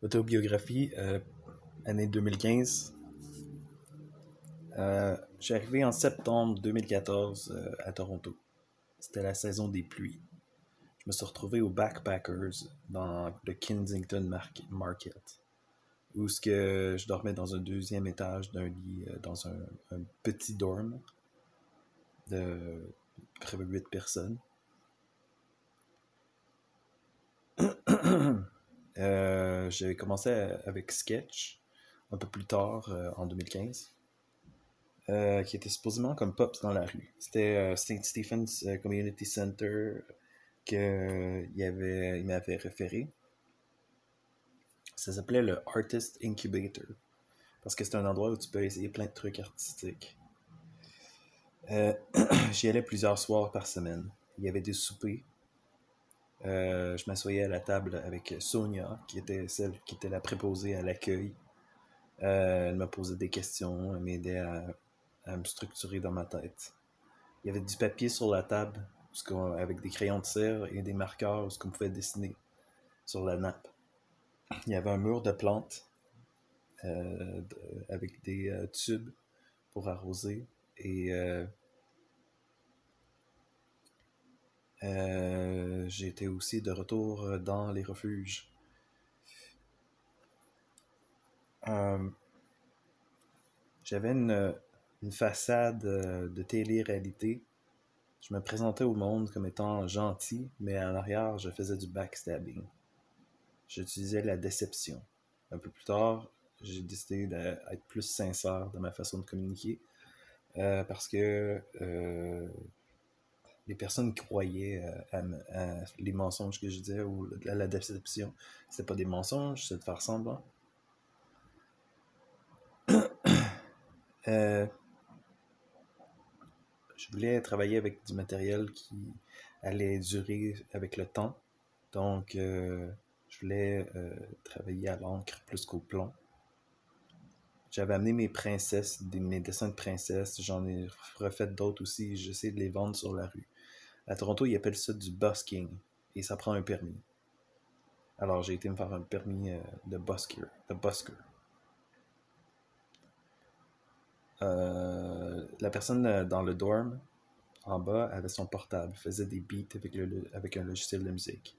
Autobiographie, année 2015. Je suis arrivé en septembre 2014 à Toronto. C'était la saison des pluies. Je me suis retrouvé au Backpackers dans le Kensington Market, où ce que je dormais dans un deuxième étage d'un lit dans un petit dorm de près de 8 personnes. J'ai commencé avec Sketch un peu plus tard en 2015. Qui était supposément comme Pops dans la rue. C'était St. Stephen's Community Center il m'avait référé. Ça s'appelait le Artist Incubator parce que c'est un endroit où tu peux essayer plein de trucs artistiques. J'y allais plusieurs soirs par semaine. Il y avait des soupers. Je m'assoyais à la table avec Sonia, qui était celle qui était la préposée à l'accueil. Elle me posait des questions, elle m'aidait à me structurer dans ma tête. Il y avait du papier sur la table avec des crayons de cire et des marqueurs où qu'on pouvait dessiner sur la nappe. Il y avait un mur de plantes avec des tubes pour arroser et j'étais aussi de retour dans les refuges. J'avais une façade de télé-réalité. Je me présentais au monde comme étant gentil, mais en arrière, je faisais du backstabbing. J'utilisais la déception. Un peu plus tard, j'ai décidé d'être plus sincère dans ma façon de communiquer parce que les personnes croyaient à les mensonges que je disais ou à la déception. C'était pas des mensonges, c'était de faire semblant. Je voulais travailler avec du matériel qui allait durer avec le temps. Donc, je voulais travailler à l'encre plus qu'au plomb. J'avais amené mes princesses, mes dessins de princesses. J'en ai refait d'autres aussi. J'essaie de les vendre sur la rue. À Toronto, ils appellent ça du busking. Et ça prend un permis. Alors, j'ai été me faire un permis de busker. La personne dans le dorm, en bas, avait son portable. Faisait des beats avec un logiciel de musique.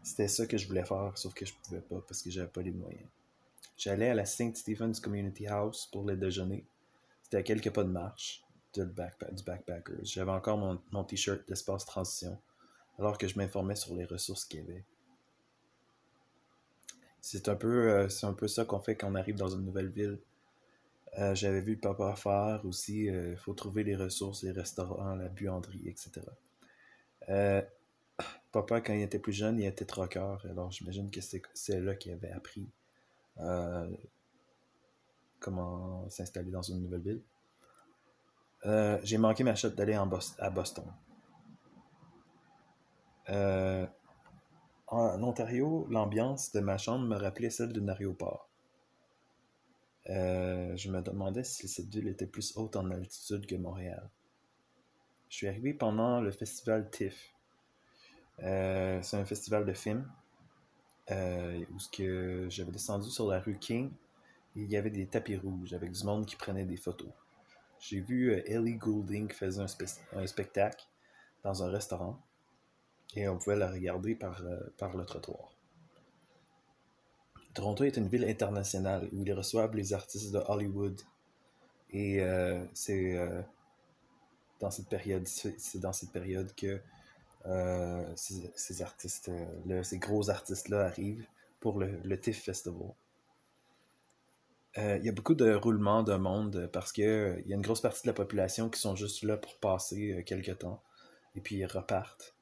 C'était ça que je voulais faire, sauf que je pouvais pas parce que j'avais pas les moyens. J'allais à la St. Stephen's Community House pour le déjeuner. C'était à quelques pas de marche du Backpackers. J'avais encore mon t-shirt d'espace transition, alors que je m'informais sur les ressources qu'il y avait. C'est un peu ça qu'on fait quand on arrive dans une nouvelle ville. J'avais vu papa faire aussi, il faut trouver les ressources, les restaurants, la buanderie, etc. Papa, quand il était plus jeune, il était troqueur, alors j'imagine que c'est là qu'il avait appris comment s'installer dans une nouvelle ville. J'ai manqué ma shot d'aller à Boston. En Ontario, l'ambiance de ma chambre me rappelait celle d'un aéroport. Je me demandais si cette ville était plus haute en altitude que Montréal. Je suis arrivé pendant le festival TIFF. C'est un festival de films où j'avais descendu sur la rue King et il y avait des tapis rouges avec du monde qui prenait des photos. J'ai vu Ellie Goulding qui faisait un spectacle dans un restaurant et on pouvait la regarder par le trottoir. Toronto est une ville internationale où ils reçoivent les artistes de Hollywood et c'est dans cette période que ces artistes, ces gros artistes-là arrivent pour le TIFF Festival. Il y a beaucoup de roulements de monde parce qu'il y a une grosse partie de la population qui sont juste là pour passer quelques temps et puis ils repartent.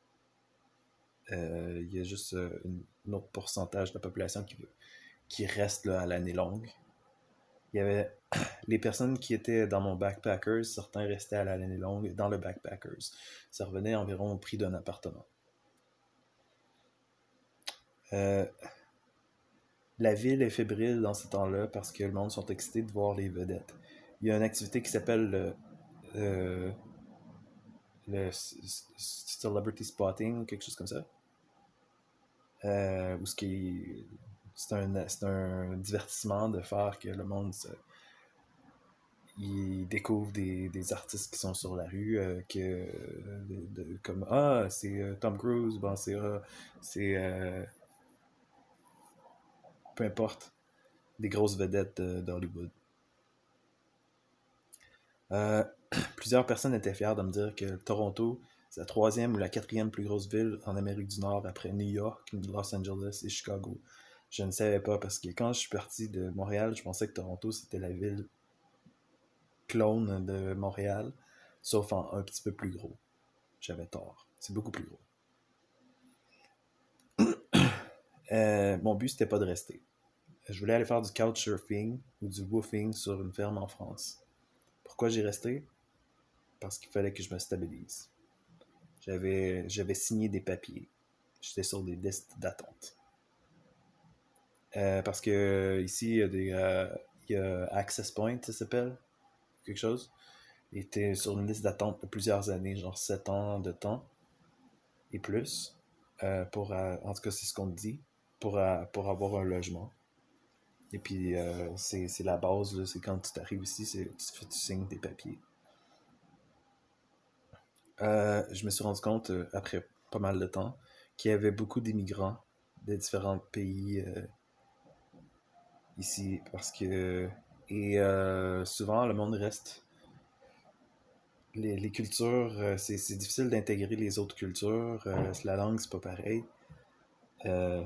Il y a juste un autre pourcentage de la population qui reste là à l'année longue. Il y avait les personnes qui étaient dans mon backpackers, certains restaient à l'année longue dans le backpackers. Ça revenait environ au prix d'un appartement. La ville est fébrile dans ce temps-là parce que le monde sont excités de voir les vedettes. Il y a une activité qui s'appelle le Celebrity Spotting, quelque chose comme ça. où c'est un divertissement de faire que le monde il découvre des artistes qui sont sur la rue, comme ah, c'est Tom Cruise, bon, c'est peu importe, des grosses vedettes d'Hollywood. Euh, Plusieurs personnes étaient fières de me dire que Toronto, c'est la troisième ou la quatrième plus grosse ville en Amérique du Nord après New York, Los Angeles et Chicago. Je ne savais pas parce que quand je suis parti de Montréal, je pensais que Toronto c'était la ville clone de Montréal, sauf en un petit peu plus gros. J'avais tort. C'est beaucoup plus gros. Mon but c'était pas de rester. Je voulais aller faire du couchsurfing ou du woofing sur une ferme en France. Pourquoi j'ai resté? Parce qu'il fallait que je me stabilise. J'avais signé des papiers. J'étais sur des listes d'attente. Parce que ici, il y a Access Point, ça s'appelle, quelque chose. Il était sur une liste d'attente de plusieurs années, genre 7 ans de temps et plus. En tout cas, c'est ce qu'on te dit, pour avoir un logement. Et puis, c'est la base, là, c'est quand tu arrives ici, tu signes tes papiers. Je me suis rendu compte, après pas mal de temps, qu'il y avait beaucoup d'immigrants de différents pays ici, parce que... Et souvent, le monde reste... Les cultures, c'est difficile d'intégrer les autres cultures. La langue, c'est pas pareil. Euh,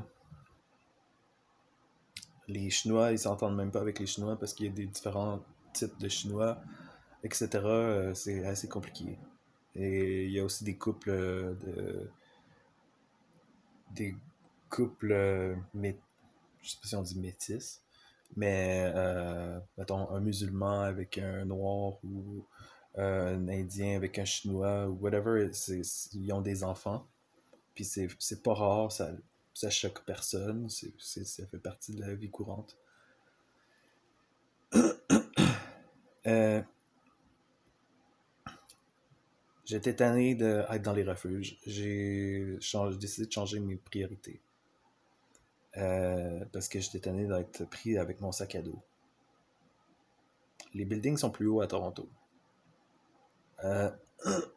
les Chinois, ils s'entendent même pas avec les Chinois parce qu'il y a des différents types de Chinois, etc. C'est assez compliqué. Et il y a aussi des couples, je sais pas si on dit métis, mais mettons un musulman avec un noir ou un indien avec un chinois ou whatever, ils ont des enfants. Puis c'est pas rare, ça choque personne, ça fait partie de la vie courante. Euh, J'étais tanné d'être dans les refuges. J'ai décidé de changer mes priorités. Parce que j'étais tanné d'être pris avec mon sac à dos. Les buildings sont plus hauts à Toronto. Euh,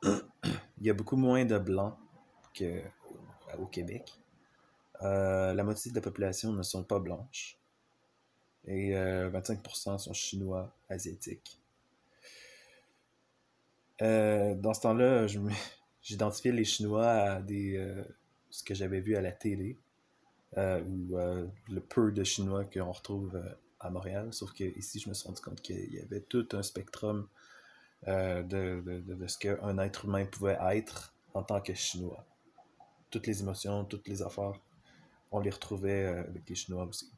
il y a beaucoup moins de blancs qu'au Québec. La moitié de la population ne sont pas blanches. Et 25% sont chinois, asiatiques. Dans ce temps-là, j'identifiais les Chinois à ce que j'avais vu à la télé, ou le peu de Chinois qu'on retrouve à Montréal. Sauf que ici, je me suis rendu compte qu'il y avait tout un spectrum de ce qu'un être humain pouvait être en tant que Chinois. Toutes les émotions, toutes les affaires, on les retrouvait avec les Chinois aussi.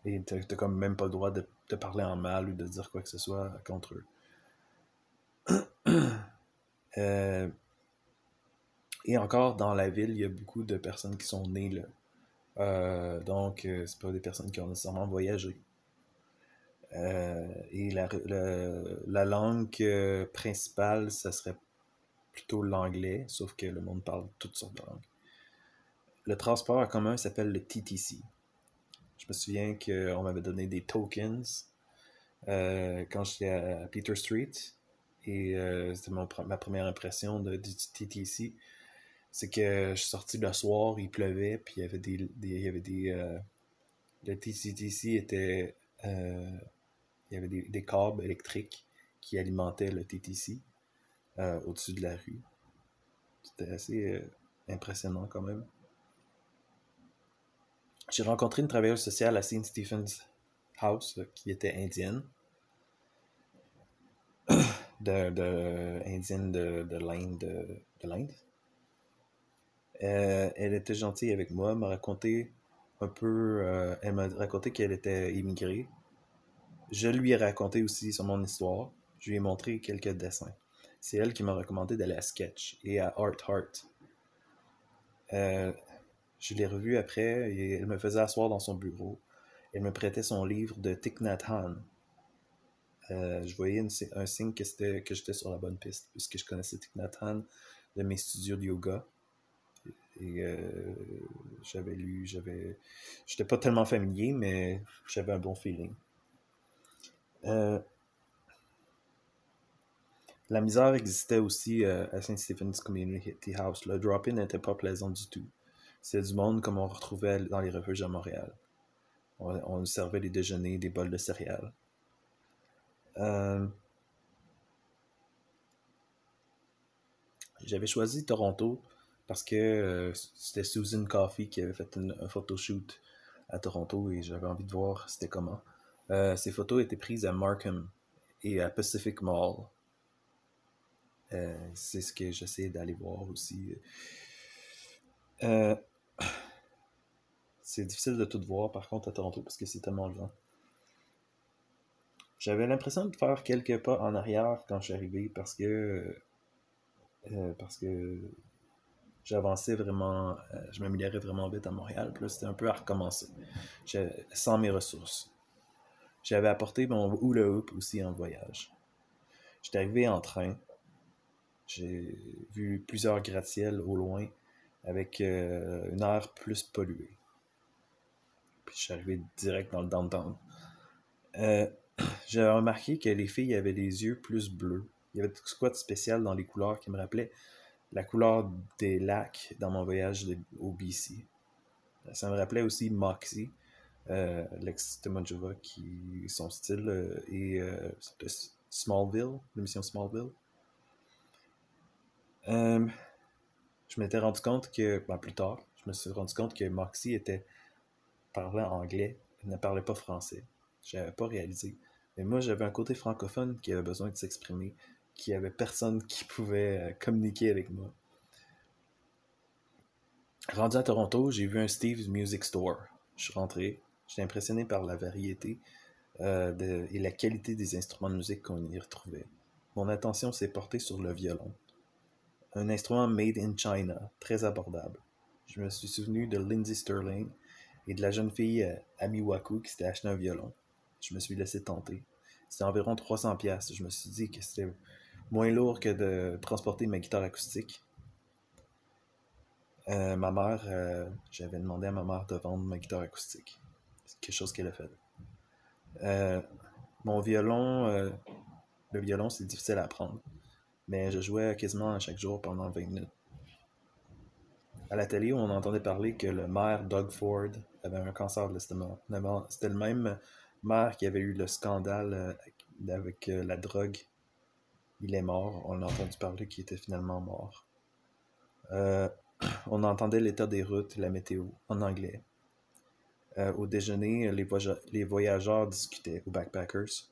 Et t'as comme même pas le droit de parler en mal ou de dire quoi que ce soit contre eux. Euh, et encore, dans la ville, il y a beaucoup de personnes qui sont nées là. Donc, c'est pas des personnes qui ont nécessairement voyagé. Et la langue principale, ça serait plutôt l'anglais, sauf que le monde parle toutes sortes de langues. Le transport en commun s'appelle le TTC. Je me souviens qu'on m'avait donné des tokens quand j'étais à Peter Street. Et c'était ma première impression du TTC. C'est que je suis sorti le soir, il pleuvait, puis il y avait il y avait le TTC était... il y avait des câbles électriques qui alimentaient le TTC au-dessus de la rue. C'était assez impressionnant quand même. J'ai rencontré une travailleuse sociale à St. Stephen's House qui était indienne. Indienne de l'Inde. De l'Inde. Elle était gentille avec moi, m'a raconté un peu. Elle m'a raconté qu'elle était immigrée. Je lui ai raconté aussi sur mon histoire. Je lui ai montré quelques dessins. C'est elle qui m'a recommandé d'aller à Sketch et à Art Heart. Euh, je l'ai revue après et elle me faisait asseoir dans son bureau. Elle me prêtait son livre de Thich Nhat Hanh. Je voyais un signe que j'étais sur la bonne piste, puisque je connaissais Thich Nhat Hanh de mes studios de yoga. Et j'étais pas tellement familier, mais j'avais un bon feeling. La misère existait aussi à Saint Stephen's Community House. Le drop-in n'était pas plaisant du tout. C'est du monde comme on retrouvait dans les refuges à Montréal. On nous servait des déjeuners, des bols de céréales. J'avais choisi Toronto parce que c'était Susan Coffey qui avait fait un photoshoot à Toronto et j'avais envie de voir c'était comment. Ces photos étaient prises à Markham et à Pacific Mall. C'est ce que j'essaie d'aller voir aussi. C'est difficile de tout voir par contre à Toronto parce que c'est tellement grand. J'avais l'impression de faire quelques pas en arrière quand je suis arrivé parce que j'avançais vraiment, je m'améliorais vraiment vite à Montréal. Puis là, c'était un peu à recommencer, sans mes ressources. J'avais apporté mon hula hoop aussi en voyage. J'étais arrivé en train. J'ai vu plusieurs gratte-ciels au loin avec une air plus polluée. Puis je suis arrivé direct dans le downtown. J'ai remarqué que les filles avaient les yeux plus bleus. Il y avait quoi de spécial dans les couleurs qui me rappelait la couleur des lacs dans mon voyage au BC. Ça me rappelait aussi Moxie, l'ex-Temojova, qui son style est de Smallville, l'émission Smallville. Je m'étais rendu compte que, plus tard, je me suis rendu compte que Moxie parlait anglais, elle ne parlait pas français. Je n'avais pas réalisé. Mais moi, j'avais un côté francophone qui avait besoin de s'exprimer, qui avait personne qui pouvait communiquer avec moi. Rendu à Toronto, j'ai vu un Steve's Music Store. Je suis rentré, j'étais impressionné par la variété et la qualité des instruments de musique qu'on y retrouvait. Mon attention s'est portée sur le violon. Un instrument made in China, très abordable. Je me suis souvenu de Lindsey Sterling et de la jeune fille Ami Waku qui s'était acheté un violon. Je me suis laissé tenter. C'était environ 300$. Je me suis dit que c'était moins lourd que de transporter ma guitare acoustique. Ma mère, j'avais demandé à ma mère de vendre ma guitare acoustique. C'est quelque chose qu'elle a fait. Mon violon, le violon, c'est difficile à apprendre. Mais je jouais quasiment à chaque jour pendant 20 minutes. À la télé, on entendait parler que le maire Doug Ford avait un cancer de l'estomac. C'était le même maire qui avait eu le scandale avec la drogue. Il est mort. On a entendu parler qu'il était finalement mort. On entendait l'état des routes, la météo, en anglais. Au déjeuner, les voyageurs discutaient aux backpackers.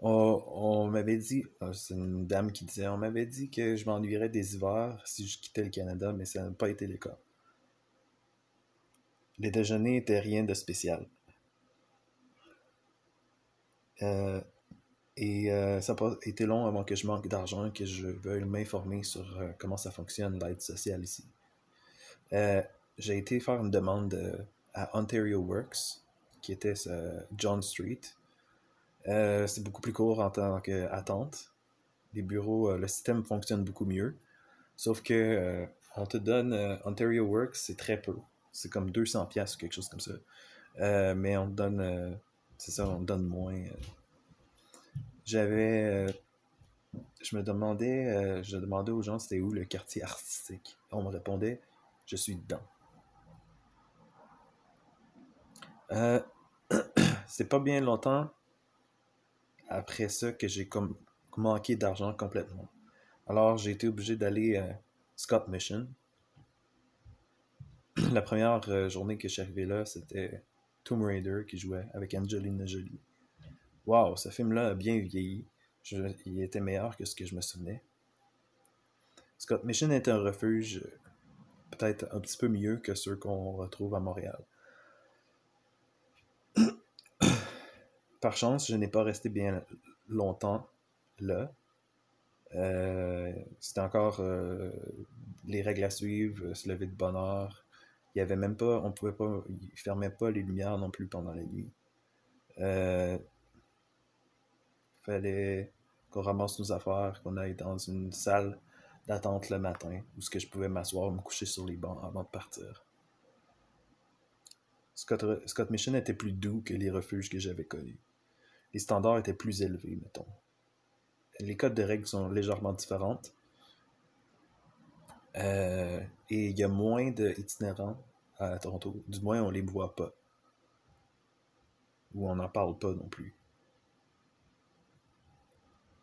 On m'avait dit, c'est une dame qui disait, on m'avait dit que je m'ennuierais des hivers si je quittais le Canada, mais ça n'a pas été le cas. Les déjeuners étaient rien de spécial. Ça n'a pas été long avant que je manque d'argent et que je veuille m'informer sur comment ça fonctionne l'aide sociale ici. J'ai été faire une demande à Ontario Works, qui était John Street. C'est beaucoup plus court en tant qu'attente. Les bureaux, le système fonctionne beaucoup mieux. Sauf que on te donne Ontario Works, c'est très peu. C'est comme 200$ ou quelque chose comme ça. Mais on te donne, c'est ça, on te donne moins. Je demandais aux gens c'était où le quartier artistique. On me répondait, je suis dedans. C'est pas bien longtemps après ça que j'ai manqué d'argent complètement. Alors j'ai été obligé d'aller à Scott Mission. La première journée que je suis arrivé là, c'était Tomb Raider qui jouait avec Angelina Jolie. Wow, ce film-là a bien vieilli. Il était meilleur que ce que je me souvenais. Scott Mission est un refuge peut-être un petit peu mieux que ceux qu'on retrouve à Montréal. Par chance, je n'ai pas resté bien longtemps là. C'était encore les règles à suivre, se lever de bonne heure. Il y avait même pas, on pouvait pas, ils fermaient pas les lumières non plus pendant la nuit. Fallait qu'on ramasse nos affaires, qu'on aille dans une salle d'attente le matin, où ce que je pouvais m'asseoir, me coucher sur les bancs avant de partir. Scott Mission était plus doux que les refuges que j'avais connus. Les standards étaient plus élevés, mettons. Les codes de règles sont légèrement différentes. Et il y a moins d'itinérants à Toronto. Du moins, on les voit pas. Ou on n'en parle pas non plus.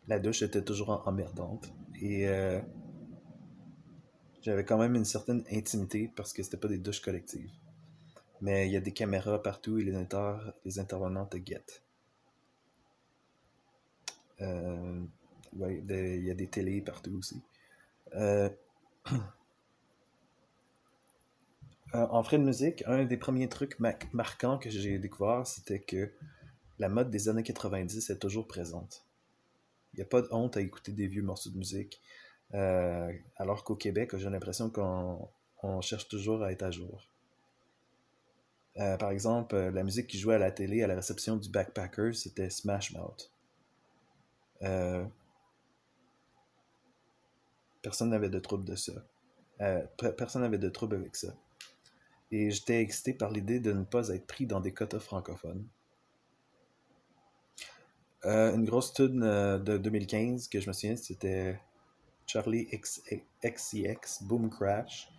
La douche était toujours emmerdante. Et j'avais quand même une certaine intimité parce que c'était pas des douches collectives. Mais il y a des caméras partout et les intervenants te guettent. Ouais, il y a des télés partout aussi. Euh, en frais de musique, un des premiers trucs marquants que j'ai découvert, c'était que la mode des années 90 est toujours présente. Il n'y a pas de honte à écouter des vieux morceaux de musique. Alors qu'au Québec, j'ai l'impression qu'on cherche toujours à être à jour. Par exemple, la musique qui jouait à la télé à la réception du Backpackers, c'était Smash Mouth. Personne n'avait de trouble de ça. Personne n'avait de trouble avec ça. Et j'étais excité par l'idée de ne pas être pris dans des quotas francophones. Une grosse tune de 2015 que je me souviens, c'était Charlie XCX, Boom Crash.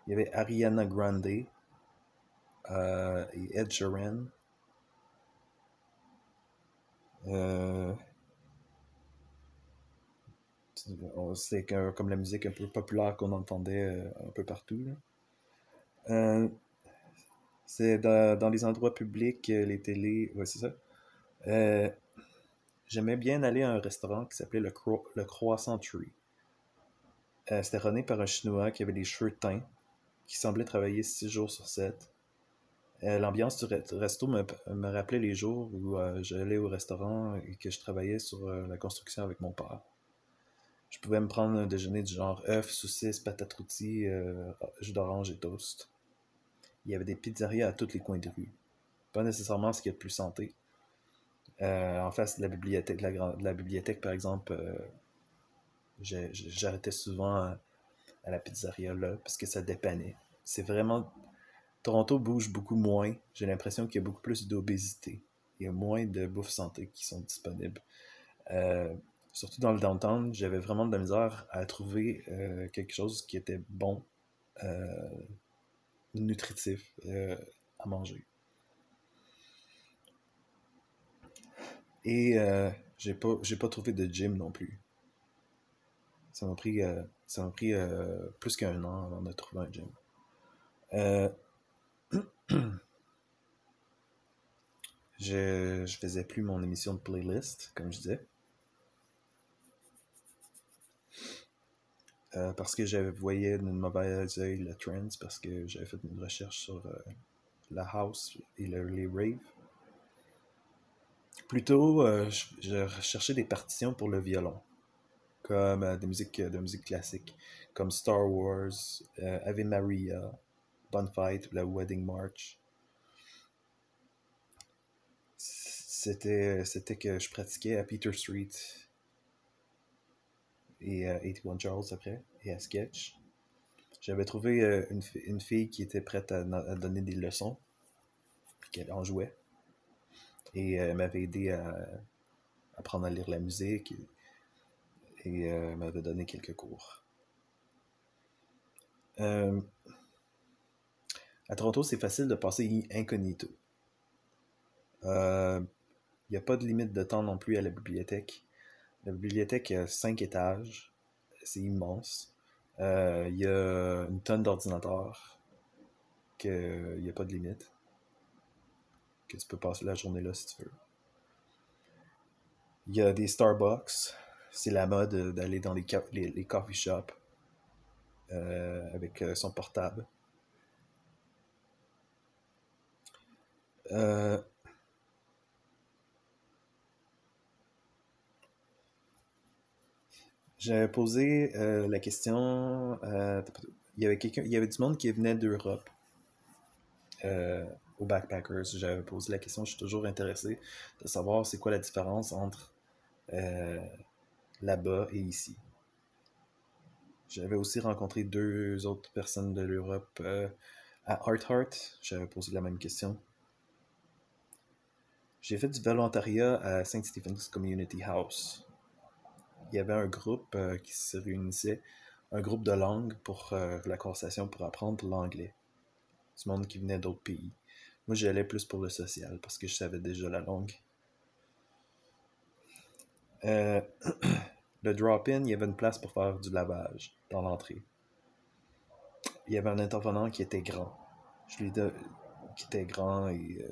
Il y avait Ariana Grande et Ed Sheeran. C'est comme la musique un peu populaire qu'on entendait un peu partout. C'est dans les endroits publics, les télés, ouais, c'est ça. Euh, J'aimais bien aller à un restaurant qui s'appelait le Croissant Tree. C'était runné par un Chinois qui avait des cheveux teints, qui semblait travailler 6 jours sur 7. L'ambiance du resto me rappelait les jours où j'allais au restaurant et que je travaillais sur la construction avec mon père. Je pouvais me prendre un déjeuner du genre œufs, saucisses, patates rôties, jus d'orange et toast. Il y avait des pizzerias à tous les coins de rue. Pas nécessairement ce qu'il y a de plus santé. En face de la bibliothèque, de la bibliothèque par exemple, j'arrêtais souvent à la pizzeria là parce que ça dépannait. C'est vraiment. Toronto bouge beaucoup moins. J'ai l'impression qu'il y a beaucoup plus d'obésité. Il y a moins de bouffe santé qui sont disponibles. Euh, Surtout dans le downtown, j'avais vraiment de la misère à trouver quelque chose qui était bon, euh, nutritif à manger. Et j'ai pas trouvé de gym non plus. Ça m'a pris plus qu'un an avant de trouver un gym. Euh, je faisais plus mon émission de playlist, comme je disais. Parce que j'avais voyé d'une mauvaise œil le trends, parce que j'avais fait une recherche sur la house et les raves. Plutôt, je recherchais des partitions pour le violon, comme de musique classique, comme Star Wars, Ave Maria, Bonfight ou la Wedding March. C'était que je pratiquais à Peter Street et à 81 Charles après, et à Sketch. J'avais trouvé une fille qui était prête à donner des leçons, puis qu'elle en jouait. Et elle m'avait aidé à apprendre à lire la musique et m'avait donné quelques cours. Euh, à Toronto, c'est facile de passer incognito. Il n'y a pas de limite de temps non plus à la bibliothèque. La bibliothèque a 5 étages. C'est immense. Il y a une tonne d'ordinateurs. Il n'y a pas de limite. Que tu peux passer la journée là si tu veux. Il y a des Starbucks. C'est la mode d'aller dans les coffee shops avec son portable. Euh, J'avais posé la question. Il y avait du monde qui venait d'Europe euh, aux Backpackers. J'avais posé la question. Je suis toujours intéressé de savoir c'est quoi la différence entre euh, là-bas et ici. J'avais aussi rencontré deux autres personnes de l'Europe à Art Heart. J'avais posé la même question. J'ai fait du volontariat à Saint Stephen's Community House. Il y avait un groupe qui se réunissait, un groupe de langue pour la conversation pour apprendre l'anglais. Du monde qui venait d'autres pays. Moi, j'y allais plus pour le social parce que je savais déjà la langue. Euh, le drop-in, il y avait une place pour faire du lavage dans l'entrée. Il y avait un intervenant qui était grand. Qui était grand et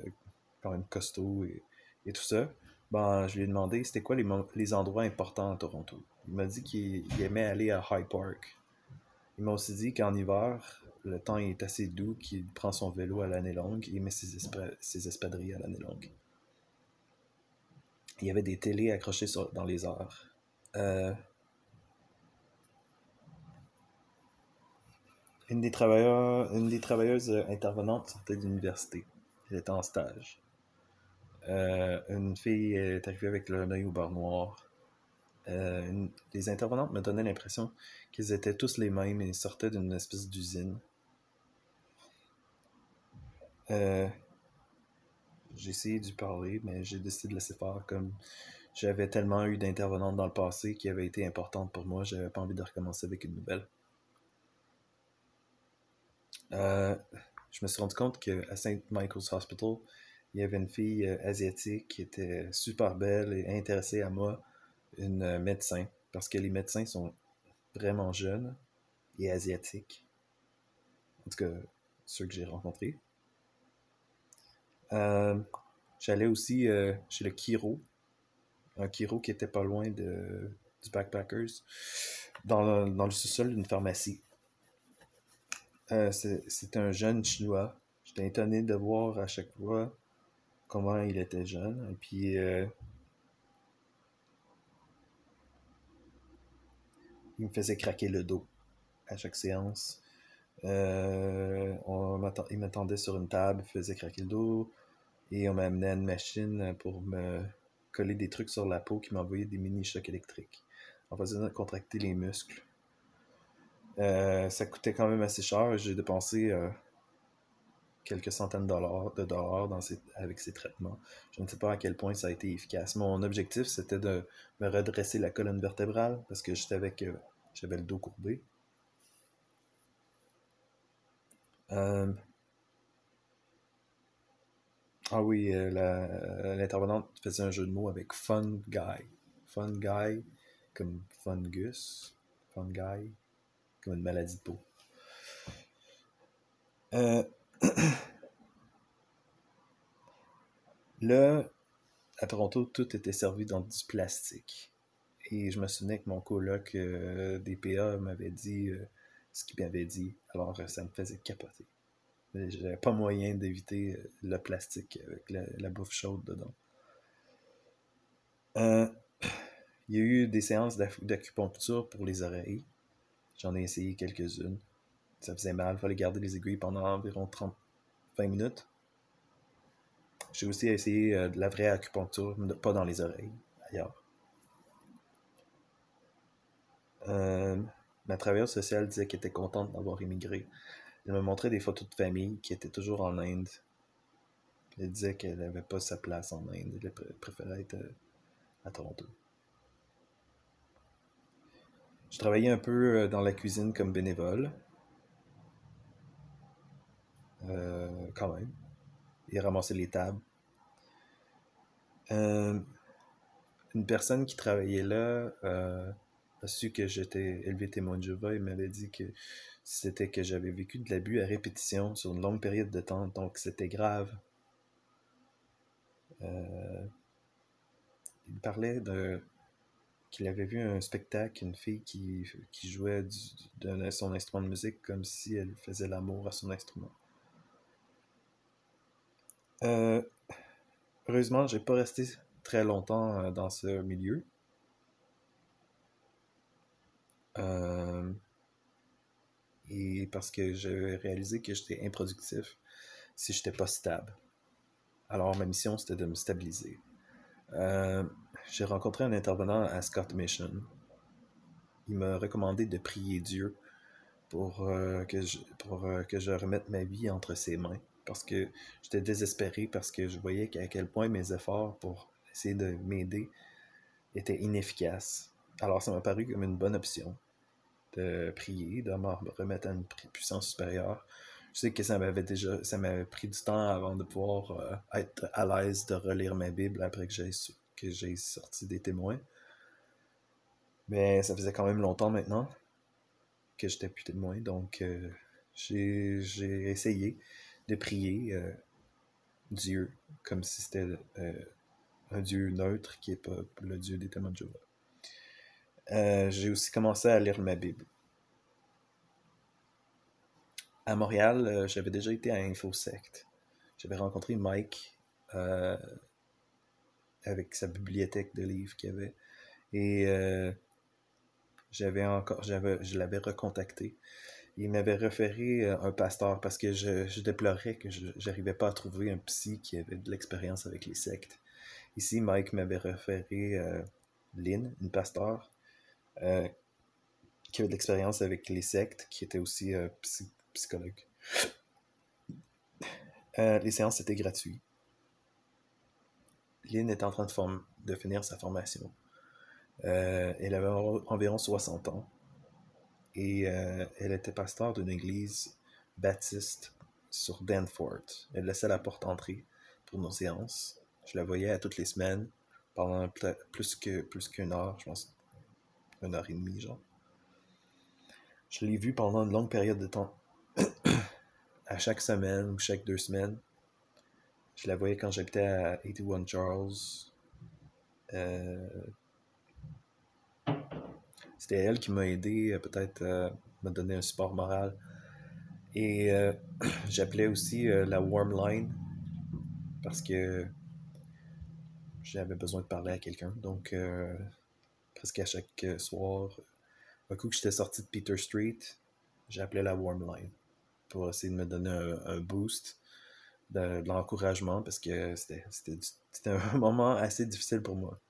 quand même costaud et tout ça. Ben, je lui ai demandé c'était quoi les endroits importants à Toronto. Il m'a dit qu'il aimait aller à High Park. Il m'a aussi dit qu'en hiver, le temps est assez doux, qu'il prend son vélo à l'année longue et il met ses espadrilles à l'année longue. Il y avait des télés accrochées dans les airs. Euh, une des travailleuses intervenantes sortait de l'université. Elle était en stage. Une fille est arrivée avec le œil au beurre noir. Les intervenantes me donnaient l'impression qu'ils étaient tous les mêmes et sortaient d'une espèce d'usine. J'ai essayé d'y parler, mais j'ai décidé de laisser faire comme j'avais tellement eu d'intervenantes dans le passé qui avaient été importantes pour moi, j'avais pas envie de recommencer avec une nouvelle. Je me suis rendu compte qu'à St. Michael's Hospital, il y avait une fille asiatique qui était super belle et intéressée à moi, une médecin, parce que les médecins sont vraiment jeunes et asiatiques. En tout cas, ceux que j'ai rencontrés. Euh, J'allais aussi chez le chiro, un chiro qui était pas loin du Backpackers, dans le sous-sol d'une pharmacie. C'était un jeune chinois. J'étais étonné de voir à chaque fois comment il était jeune. Et puis, il me faisait craquer le dos à chaque séance. Il m'attendait sur une table, il faisait craquer le dos. Et on m'amenait à une machine pour me coller des trucs sur la peau qui m'envoyait des mini-chocs électriques en faisant contracter les muscles. Ça coûtait quand même assez cher. J'ai dépensé quelques centaines de dollars avec ces traitements. Je ne sais pas à quel point ça a été efficace. Mon objectif, c'était de me redresser la colonne vertébrale parce que je savais que j'avais le dos courbé. Euh, ah oui, l'intervenante faisait un jeu de mots avec Fun Guy. Fun Guy, comme Fungus. Fun Guy, comme une maladie de peau. Euh, Là, à Toronto, tout était servi dans du plastique. Et je me souvenais que mon coloc des PA m'avait dit ce qu'il m'avait dit. Alors, ça me faisait capoter. Mais j'avais pas moyen d'éviter le plastique avec la bouffe chaude dedans. Euh, il y a eu des séances d'acupuncture pour les oreilles. J'en ai essayé quelques-unes. Ça faisait mal. Il fallait garder les aiguilles pendant environ 30-20 minutes. J'ai aussi essayé de la vraie acupuncture, pas dans les oreilles, ailleurs. Euh, Ma travailleuse sociale disait qu'elle était contente d'avoir immigré. Elle me montrait des photos de famille qui étaient toujours en Inde. Elle disait qu'elle n'avait pas sa place en Inde. Elle préférait être à Toronto. Je travaillais un peu dans la cuisine comme bénévole. Quand même. Et ramasser les tables. Euh, une personne qui travaillait là a su que j'étais élevé témoin de Jéhovah et m'avait dit que c'était que j'avais vécu de l'abus à répétition sur une longue période de temps, donc c'était grave. Euh, il parlait qu'il avait vu un spectacle, une fille qui jouait son instrument de musique comme si elle faisait l'amour à son instrument. Euh, Heureusement, j'ai pas resté très longtemps dans ce milieu. Euh, et parce que j'ai réalisé que j'étais improductif si j'étais pas stable. Alors ma mission, c'était de me stabiliser. Euh, j'ai rencontré un intervenant à Scott Mission. il m'a recommandé de prier Dieu pour que je remette ma vie entre ses mains. Parce que j'étais désespéré, parce que je voyais à quel point mes efforts pour essayer de m'aider étaient inefficaces. Alors ça m'a paru comme une bonne option de prier, de me remettre à une puissance supérieure. Je sais que ça m'avait pris du temps avant de pouvoir être à l'aise de relire ma Bible après que j'ai sorti des témoins. Mais ça faisait quand même longtemps maintenant que j'étais plus témoin, donc j'ai essayé de prier Dieu comme si c'était un Dieu neutre qui n'est pas le Dieu des témoins de Jéhovah. J'ai aussi commencé à lire ma Bible. À Montréal, j'avais déjà été à InfoSect. J'avais rencontré Mike avec sa bibliothèque de livres qu'il avait. Et je l'avais recontacté. Il m'avait référé un pasteur parce que je déplorais que je n'arrivais pas à trouver un psy qui avait de l'expérience avec les sectes. Ici, Mike m'avait référé Lynn, une pasteur qui avait de l'expérience avec les sectes, qui était aussi psychologue. Les séances étaient gratuites. Lynn est en train de finir sa formation. Elle avait environ 60 ans. Et elle était pasteur d'une église baptiste sur Danforth. Elle laissait la porte entrée pour nos séances. Je la voyais à toutes les semaines pendant plus qu'une heure, je pense 1 heure et demie, genre. Je l'ai vue pendant une longue période de temps. À chaque semaine ou chaque 2 semaines. Je la voyais quand j'habitais à 81 Charles. C'était elle qui m'a aidé, peut-être me donner un support moral. Et j'appelais aussi la Warm Line parce que j'avais besoin de parler à quelqu'un. Donc, presque à chaque soir, un coup que j'étais sorti de Peter Street, j'appelais la Warm Line pour essayer de me donner un boost, de l'encouragement, parce que c'était un moment assez difficile pour moi.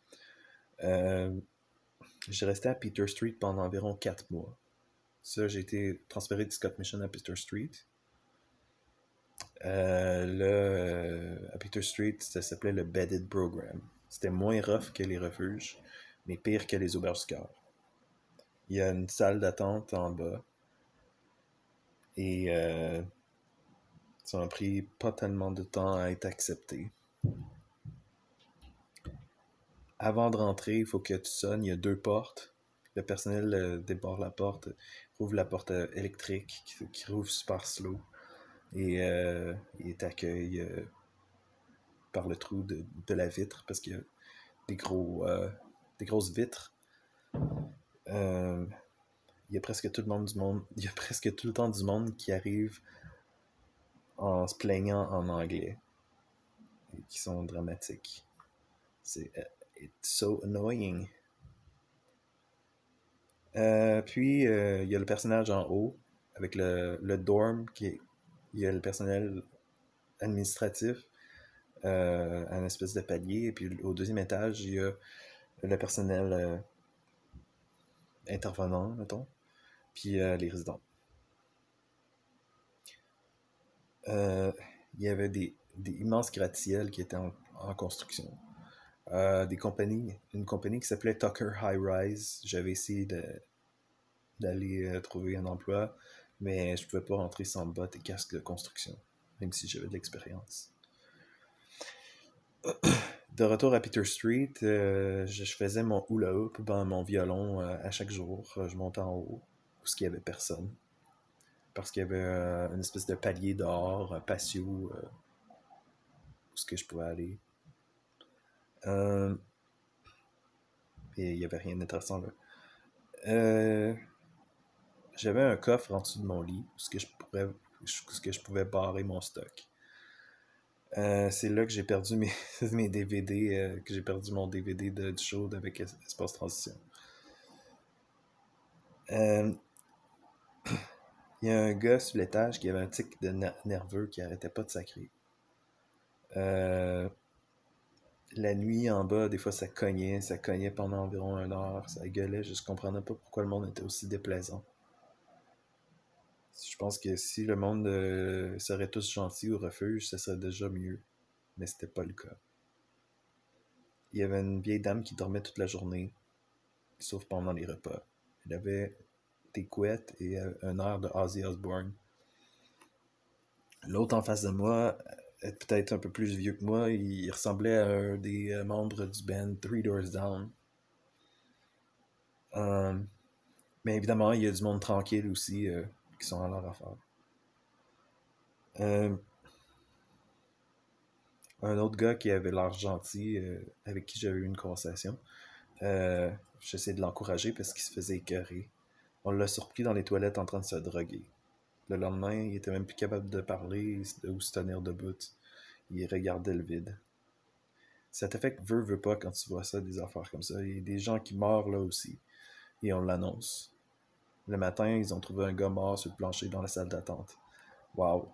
J'ai resté à Peter Street pendant environ 4 mois. Ça, j'ai été transféré de Scott Mission à Peter Street. À Peter Street, ça s'appelait le Bedded Program. C'était moins rough que les refuges, mais pire que les auberges du cœur. Il y a une salle d'attente en bas. Et ça m'a pris pas tellement de temps à être accepté. Avant de rentrer, il faut que tu sonnes. Il y a 2 portes. Le personnel débarre la porte, rouvre la porte électrique qui rouvre super slow. Et il t'accueille par le trou de la vitre parce qu'il y a des grosses vitres. Il y a presque tout le temps du monde qui arrive en se plaignant en anglais et qui sont dramatiques. C'est it's so annoying. Puis il y a le personnage en haut avec le dorm il y a le personnel administratif à une espèce de palier, et puis au 2e étage il y a le personnel intervenant, mettons, puis les résidents. Il y avait des immenses gratte-ciels qui étaient en construction. Une compagnie qui s'appelait Tucker High Rise. J'avais essayé d'aller trouver un emploi, mais je pouvais pas rentrer sans bottes et casque de construction, même si j'avais de l'expérience. De retour à Peter Street, je faisais mon hula hoop, mon violon à chaque jour. Je montais en haut, où il n'y avait personne. Parce qu'il y avait une espèce de palier dehors, un patio, où je pouvais aller. Et il n'y avait rien d'intéressant là. J'avais un coffre en dessous de mon lit, où je pouvais barrer mon stock. C'est là que j'ai perdu mes DVD, que j'ai perdu mon DVD du show avec Espace Transition. Il y a un gars sur l'étage qui avait un tic de nerveux qui arrêtait pas de sacrer. La nuit en bas, des fois ça cognait pendant environ 1 heure, ça gueulait, je comprenais pas pourquoi le monde était aussi déplaisant. Je pense que si le monde serait tous gentils au refuge, ça serait déjà mieux, mais c'était pas le cas. Il y avait une vieille dame qui dormait toute la journée, sauf pendant les repas. Elle avait des couettes et un air de Ozzy Osbourne. L'autre en face de moi, peut-être un peu plus vieux que moi, il ressemblait à un des membres du band Three Doors Down. Euh, mais évidemment, il y a du monde tranquille aussi qui sont à leur affaire. Euh, un autre gars qui avait l'air gentil, avec qui j'avais eu une conversation, j'essayais de l'encourager parce qu'il se faisait écœurer. On l'a surpris dans les toilettes en train de se droguer. Le lendemain, il était même plus capable de parler ou se tenir debout. Il regardait le vide. Ça t'affecte veut pas quand tu vois ça, des affaires comme ça. Il y a des gens qui meurent là aussi. Et on l'annonce. Le matin, ils ont trouvé un gars mort sur le plancher dans la salle d'attente. Waouh!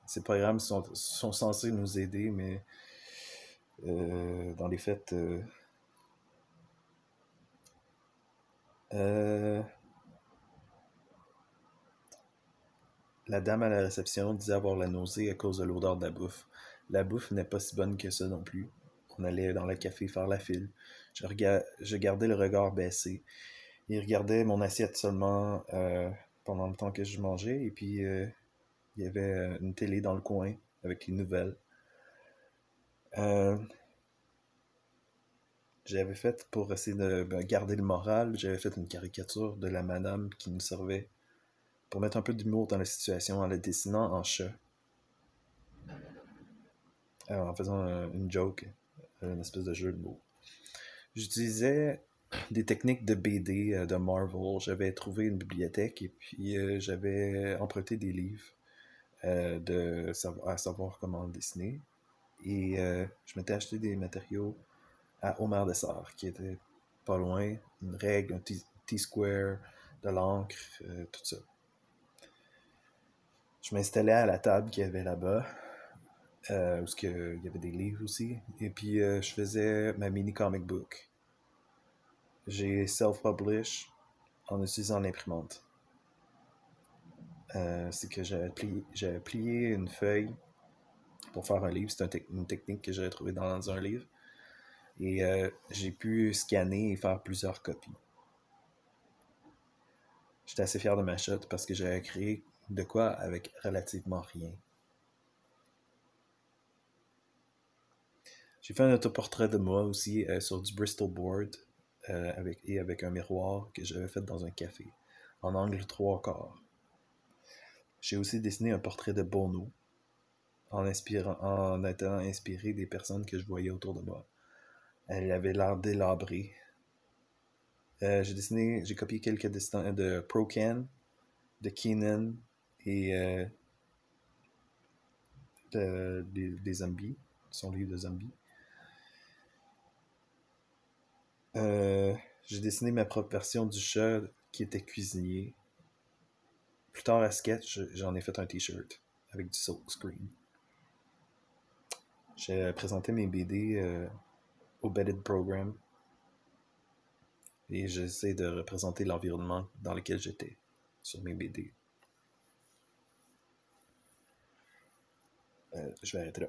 Ces programmes sont censés nous aider, mais dans les faits, euh, la dame à la réception disait avoir la nausée à cause de l'odeur de la bouffe. La bouffe n'est pas si bonne que ça non plus. On allait dans le café faire la file. Je gardais le regard baissé. Il regardait mon assiette seulement pendant le temps que je mangeais. Et puis, il y avait une télé dans le coin avec les nouvelles. Euh, J'avais fait, pour essayer de garder le moral, j'avais fait une caricature de la madame qui nous servait pour mettre un peu d'humour dans la situation en la dessinant en chat. En faisant une joke, une espèce de jeu de mots. J'utilisais des techniques de BD de Marvel. J'avais trouvé une bibliothèque et puis j'avais emprunté des livres à savoir comment dessiner. Et je m'étais acheté des matériaux à Omer Dessert, qui était pas loin, une règle, un T-square, de l'encre, tout ça. Je m'installais à la table qu'il y avait là-bas, où il y avait des livres aussi, et puis je faisais ma mini comic book. J'ai self-publish en utilisant l'imprimante. C'est que j'avais plié une feuille pour faire un livre. C'est une technique que j'avais trouvée dans un livre. Et j'ai pu scanner et faire plusieurs copies. J'étais assez fier de ma shot parce que j'avais créé de quoi avec relativement rien. J'ai fait un autoportrait de moi aussi sur du Bristol board avec un miroir que j'avais fait dans un café, en angle 3/4. J'ai aussi dessiné un portrait de Bono en étant inspiré des personnes que je voyais autour de moi. Elle avait l'air délabrée. J'ai copié quelques dessins de Procan, de Keenan et des zombies, son livre de zombies. J'ai dessiné ma propre version du chat qui était cuisinier. Plus tard à Sketch, j'en ai fait un t-shirt avec du silk screen. J'ai présenté mes BD au Bedded Program et j'essaie de représenter l'environnement dans lequel j'étais sur mes BD. Je vais arrêter là.